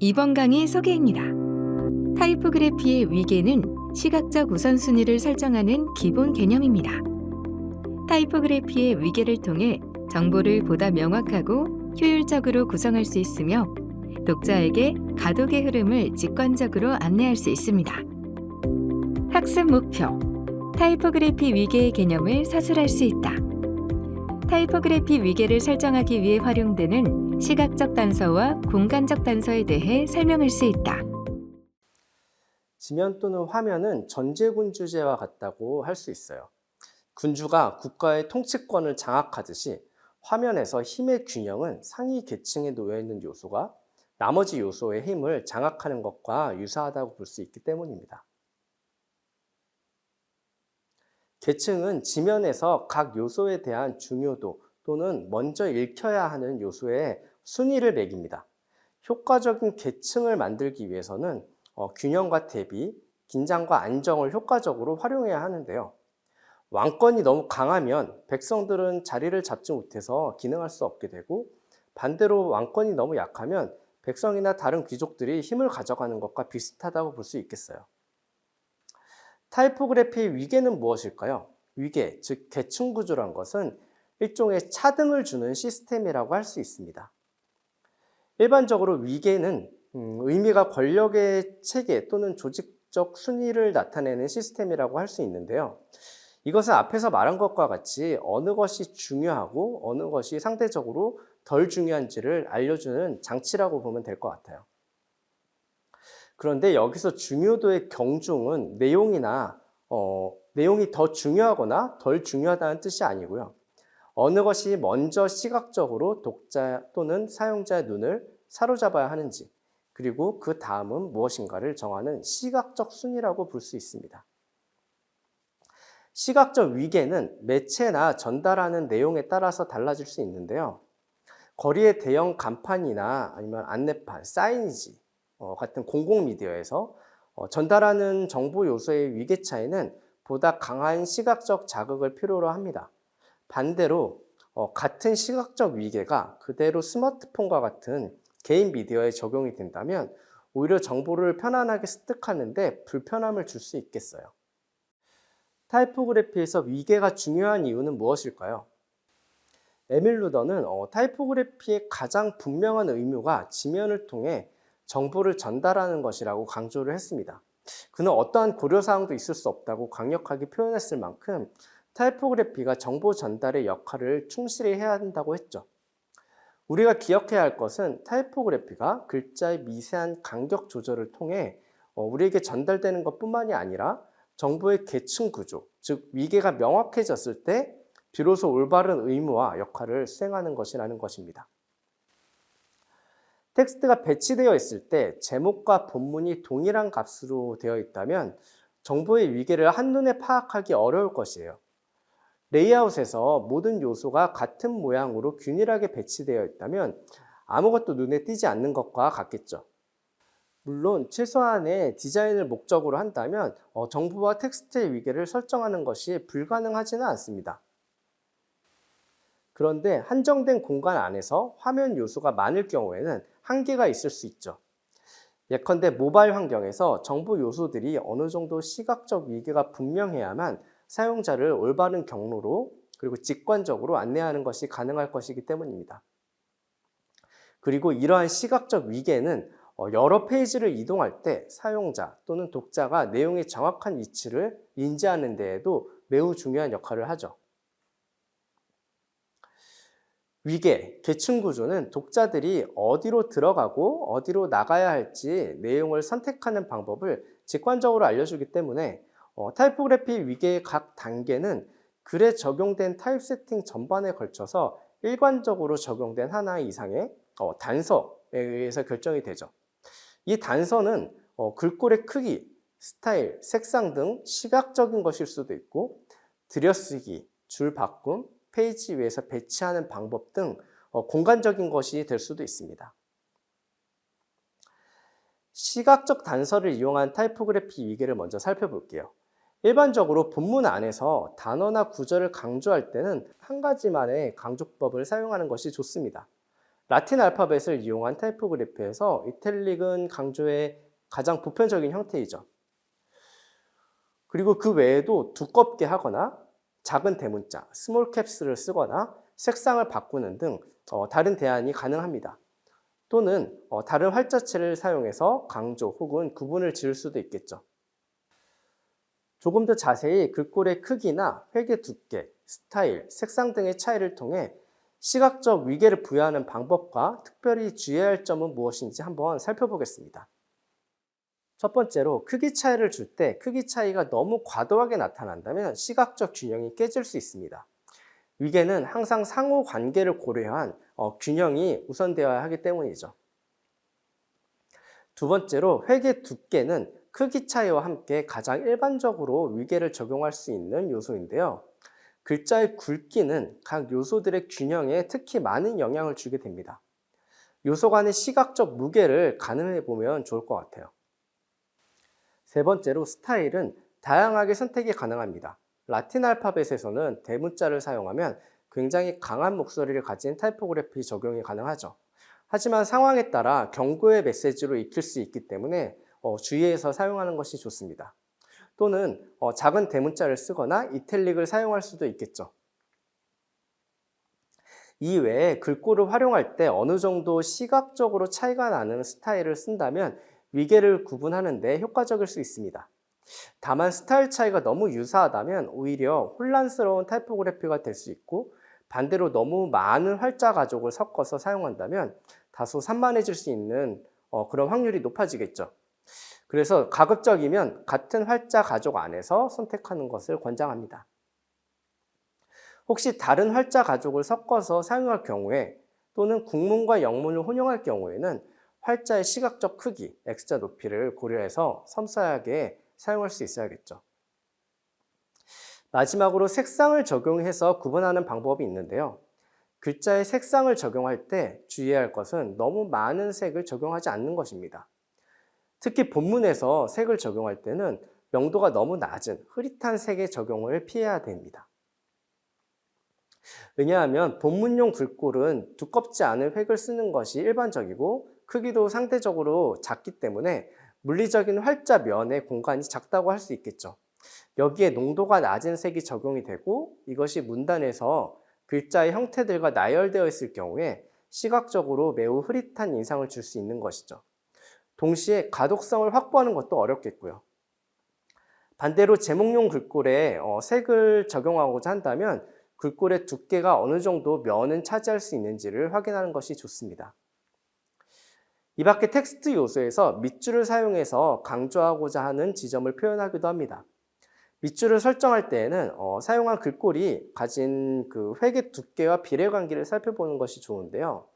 이번 강의 소개입니다. 타이포그래피의 위계는 시각적 우선순위를 설정하는 기본 개념입니다. 타이포그래피의 위계를 통해 정보를 보다 명확하고 효율적으로 구성할 수 있으며 독자에게 가독의 흐름을 직관적으로 안내할 수 있습니다. 학습 목표: 타이포그래피 위계의 개념을 사술할 수 있다. 타이포그래피 위계를 설정하기 위해 활용되는 시각적 단서와 공간적 단서에 대해 설명할 수 있다. 지면 또는 화면은 전제군주제와 같다고 할 수 있어요. 군주가 국가의 통치권을 장악하듯이 화면에서 힘의 균형은 상위 계층에 놓여 있는 요소가 나머지 요소의 힘을 장악하는 것과 유사하다고 볼 수 있기 때문입니다. 계층은 지면에서 각 요소에 대한 중요도 또는 먼저 읽혀야 하는 요소의 순위를 매깁니다. 효과적인 계층을 만들기 위해서는 균형과 대비, 긴장과 안정을 효과적으로 활용해야 하는데요. 왕권이 너무 강하면 백성들은 자리를 잡지 못해서 기능할 수 없게 되고, 반대로 왕권이 너무 약하면 백성이나 다른 귀족들이 힘을 가져가는 것과 비슷하다고 볼 수 있겠어요. 타이포그래피의 위계는 무엇일까요? 위계, 즉 계층 구조란 것은 일종의 차등을 주는 시스템이라고 할 수 있습니다. 일반적으로 위계는 의미가 권력의 체계 또는 조직적 순위를 나타내는 시스템이라고 할 수 있는데요. 이것은 앞에서 말한 것과 같이 어느 것이 중요하고 어느 것이 상대적으로 덜 중요한지를 알려주는 장치라고 보면 될 것 같아요. 그런데 여기서 중요도의 경중은 내용이 더 중요하거나 덜 중요하다는 뜻이 아니고요. 어느 것이 먼저 시각적으로 독자 또는 사용자의 눈을 사로잡아야 하는지, 그리고 그 다음은 무엇인가를 정하는 시각적 순위라고 볼 수 있습니다. 시각적 위계는 매체나 전달하는 내용에 따라서 달라질 수 있는데요. 거리의 대형 간판이나 아니면 안내판, 사이니지 같은 공공미디어에서 전달하는 정보 요소의 위계 차이는 보다 강한 시각적 자극을 필요로 합니다. 반대로 같은 시각적 위계가 그대로 스마트폰과 같은 개인 미디어에 적용이 된다면 오히려 정보를 편안하게 습득하는 데 불편함을 줄 수 있겠어요. 타이포그래피에서 위계가 중요한 이유는 무엇일까요? 에밀 루더는 타이포그래피의 가장 분명한 의무가 지면을 통해 정보를 전달하는 것이라고 강조를 했습니다. 그는 어떠한 고려사항도 있을 수 없다고 강력하게 표현했을 만큼 타이포그래피가 정보 전달의 역할을 충실히 해야 한다고 했죠. 우리가 기억해야 할 것은 타이포그래피가 글자의 미세한 간격 조절을 통해 우리에게 전달되는 것뿐만이 아니라 정보의 계층 구조, 즉 위계가 명확해졌을 때 비로소 올바른 의무와 역할을 수행하는 것이라는 것입니다. 텍스트가 배치되어 있을 때 제목과 본문이 동일한 값으로 되어 있다면 정보의 위계를 한눈에 파악하기 어려울 것이에요. 레이아웃에서 모든 요소가 같은 모양으로 균일하게 배치되어 있다면 아무것도 눈에 띄지 않는 것과 같겠죠. 물론 최소한의 디자인을 목적으로 한다면 정보와 텍스트의 위계를 설정하는 것이 불가능하지는 않습니다. 그런데 한정된 공간 안에서 화면 요소가 많을 경우에는 한계가 있을 수 있죠. 예컨대 모바일 환경에서 정보 요소들이 어느 정도 시각적 위계가 분명해야만 사용자를 올바른 경로로 그리고 직관적으로 안내하는 것이 가능할 것이기 때문입니다. 그리고 이러한 시각적 위계는 여러 페이지를 이동할 때 사용자 또는 독자가 내용의 정확한 위치를 인지하는 데에도 매우 중요한 역할을 하죠. 위계, 계층 구조는 독자들이 어디로 들어가고 어디로 나가야 할지 내용을 선택하는 방법을 직관적으로 알려주기 때문에 타이포그래피 위계의 각 단계는 글에 적용된 타입 세팅 전반에 걸쳐서 일관적으로 적용된 하나 이상의 단서에 의해서 결정이 되죠. 이 단서는 글꼴의 크기, 스타일, 색상 등 시각적인 것일 수도 있고 들여쓰기, 줄 바꿈, 페이지 위에서 배치하는 방법 등 공간적인 것이 될 수도 있습니다. 시각적 단서를 이용한 타이포그래피 위계를 먼저 살펴볼게요. 일반적으로 본문 안에서 단어나 구절을 강조할 때는 한 가지만의 강조법을 사용하는 것이 좋습니다. 라틴 알파벳을 이용한 타이포그래피에서 이탈릭은 강조의 가장 보편적인 형태이죠. 그리고 그 외에도 두껍게 하거나 작은 대문자, 스몰 캡스를 쓰거나 색상을 바꾸는 등 다른 대안이 가능합니다. 또는 다른 활자체를 사용해서 강조 혹은 구분을 지을 수도 있겠죠. 조금 더 자세히 글꼴의 크기나 획의 두께, 스타일, 색상 등의 차이를 통해 시각적 위계를 부여하는 방법과 특별히 주의해야 할 점은 무엇인지 한번 살펴보겠습니다. 첫 번째로 크기 차이를 줄 때 크기 차이가 너무 과도하게 나타난다면 시각적 균형이 깨질 수 있습니다. 위계는 항상 상호 관계를 고려한 균형이 우선되어야 하기 때문이죠. 두 번째로 획의 두께는 크기 차이와 함께 가장 일반적으로 위계를 적용할 수 있는 요소인데요. 글자의 굵기는 각 요소들의 균형에 특히 많은 영향을 주게 됩니다. 요소 간의 시각적 무게를 가늠해 보면 좋을 것 같아요. 세 번째로 스타일은 다양하게 선택이 가능합니다. 라틴 알파벳에서는 대문자를 사용하면 굉장히 강한 목소리를 가진 타이포그래피 적용이 가능하죠. 하지만 상황에 따라 경고의 메시지로 익힐 수 있기 때문에 주의해서 사용하는 것이 좋습니다. 또는 작은 대문자를 쓰거나 이탈릭을 사용할 수도 있겠죠. 이외에 글꼴을 활용할 때 어느 정도 시각적으로 차이가 나는 스타일을 쓴다면 위계를 구분하는 데 효과적일 수 있습니다. 다만 스타일 차이가 너무 유사하다면 오히려 혼란스러운 타이포그래피가 될 수 있고, 반대로 너무 많은 활자 가족을 섞어서 사용한다면 다소 산만해질 수 있는 그런 확률이 높아지겠죠. 그래서 가급적이면 같은 활자 가족 안에서 선택하는 것을 권장합니다. 혹시 다른 활자 가족을 섞어서 사용할 경우에 또는 국문과 영문을 혼용할 경우에는 활자의 시각적 크기, X자 높이를 고려해서 섬세하게 사용할 수 있어야겠죠. 마지막으로 색상을 적용해서 구분하는 방법이 있는데요. 글자의 색상을 적용할 때 주의해야 할 것은 너무 많은 색을 적용하지 않는 것입니다. 특히 본문에서 색을 적용할 때는 명도가 너무 낮은 흐릿한 색의 적용을 피해야 됩니다. 왜냐하면 본문용 글꼴은 두껍지 않은 획을 쓰는 것이 일반적이고 크기도 상대적으로 작기 때문에 물리적인 활자 면의 공간이 작다고 할 수 있겠죠. 여기에 농도가 낮은 색이 적용이 되고 이것이 문단에서 글자의 형태들과 나열되어 있을 경우에 시각적으로 매우 흐릿한 인상을 줄 수 있는 것이죠. 동시에 가독성을 확보하는 것도 어렵겠고요. 반대로 제목용 글꼴에 색을 적용하고자 한다면 글꼴의 두께가 어느 정도 면은 차지할 수 있는지를 확인하는 것이 좋습니다. 이 밖에 텍스트 요소에서 밑줄을 사용해서 강조하고자 하는 지점을 표현하기도 합니다. 밑줄을 설정할 때에는 사용한 글꼴이 가진 그 획의 두께와 비례관계를 살펴보는 것이 좋은데요.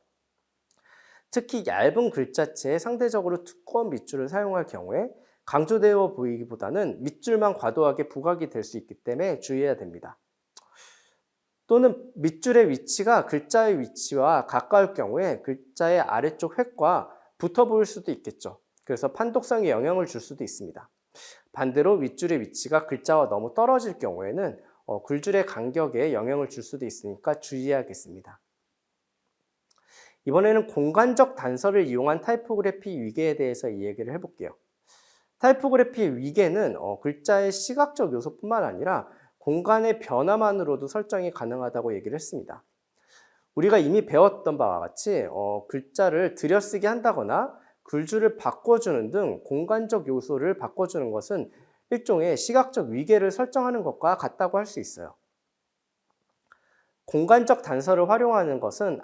특히 얇은 글자체에 상대적으로 두꺼운 밑줄을 사용할 경우에 강조되어 보이기보다는 밑줄만 과도하게 부각이 될 수 있기 때문에 주의해야 됩니다. 또는 밑줄의 위치가 글자의 위치와 가까울 경우에 글자의 아래쪽 획과 붙어 보일 수도 있겠죠. 그래서 판독성에 영향을 줄 수도 있습니다. 반대로 윗줄의 위치가 글자와 너무 떨어질 경우에는 글줄의 간격에 영향을 줄 수도 있으니까 주의해야겠습니다. 이번에는 공간적 단서를 이용한 타이포그래피 위계에 대해서 이야기를 해볼게요. 타이포그래피 위계는 글자의 시각적 요소뿐만 아니라 공간의 변화만으로도 설정이 가능하다고 얘기를 했습니다. 우리가 이미 배웠던 바와 같이 글자를 들여쓰기 한다거나 글줄을 바꿔주는 등 공간적 요소를 바꿔주는 것은 일종의 시각적 위계를 설정하는 것과 같다고 할 수 있어요. 공간적 단서를 활용하는 것은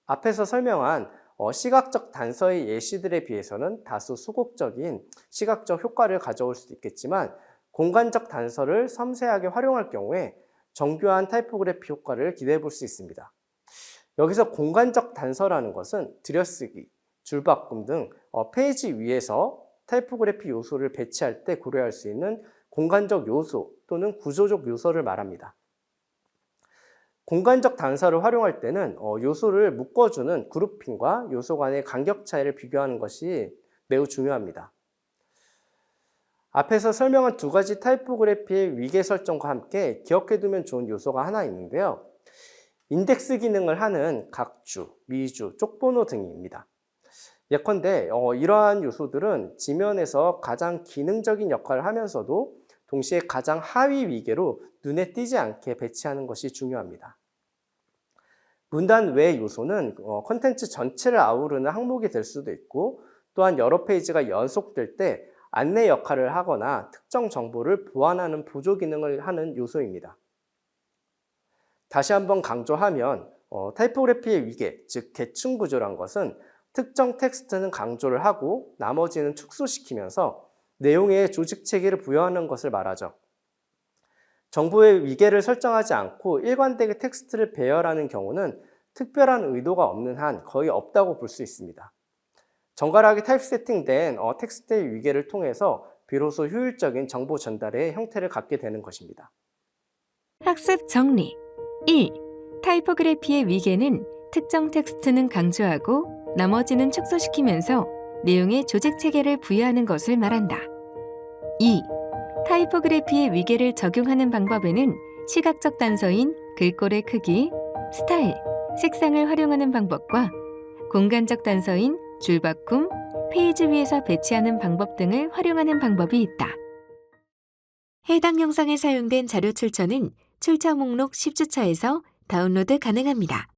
앞에서 설명한 시각적 단서의 예시들에 비해서는 다소 소극적인 시각적 효과를 가져올 수도 있겠지만 공간적 단서를 섬세하게 활용할 경우에 정교한 타이포그래피 효과를 기대해 볼 수 있습니다. 여기서 공간적 단서라는 것은 들여쓰기, 줄바꿈 등 페이지 위에서 타이포그래피 요소를 배치할 때 고려할 수 있는 공간적 요소 또는 구조적 요소를 말합니다. 공간적 단서를 활용할 때는 요소를 묶어주는 그룹핑과 요소 간의 간격 차이를 비교하는 것이 매우 중요합니다. 앞에서 설명한 두 가지 타이포그래피의 위계 설정과 함께 기억해두면 좋은 요소가 하나 있는데요. 인덱스 기능을 하는 각주, 미주, 쪽번호 등입니다. 예컨대 이러한 요소들은 지면에서 가장 기능적인 역할을 하면서도 동시에 가장 하위 위계로 눈에 띄지 않게 배치하는 것이 중요합니다. 문단 외 요소는 콘텐츠 전체를 아우르는 항목이 될 수도 있고, 또한 여러 페이지가 연속될 때 안내 역할을 하거나 특정 정보를 보완하는 보조 기능을 하는 요소입니다. 다시 한번 강조하면 타이포그래피의 위계, 즉 계층 구조란 것은 특정 텍스트는 강조를 하고 나머지는 축소시키면서 내용에 조직 체계를 부여하는 것을 말하죠. 정보의 위계를 설정하지 않고 일관되게 텍스트를 배열하는 경우는 특별한 의도가 없는 한 거의 없다고 볼 수 있습니다. 정갈하게 타입 세팅된 텍스트의 위계를 통해서 비로소 효율적인 정보 전달의 형태를 갖게 되는 것입니다. 학습 정리 1. 타이포그래피의 위계는 특정 텍스트는 강조하고 나머지는 축소시키면서 내용의 조직 체계를 부여하는 것을 말한다. 2. 타이포그래피의 위계를 적용하는 방법에는 시각적 단서인 글꼴의 크기, 스타일, 색상을 활용하는 방법과 공간적 단서인 줄바꿈, 페이지 위에서 배치하는 방법 등을 활용하는 방법이 있다. 해당 영상에 사용된 자료 출처는 출처 목록 10주차에서 다운로드 가능합니다.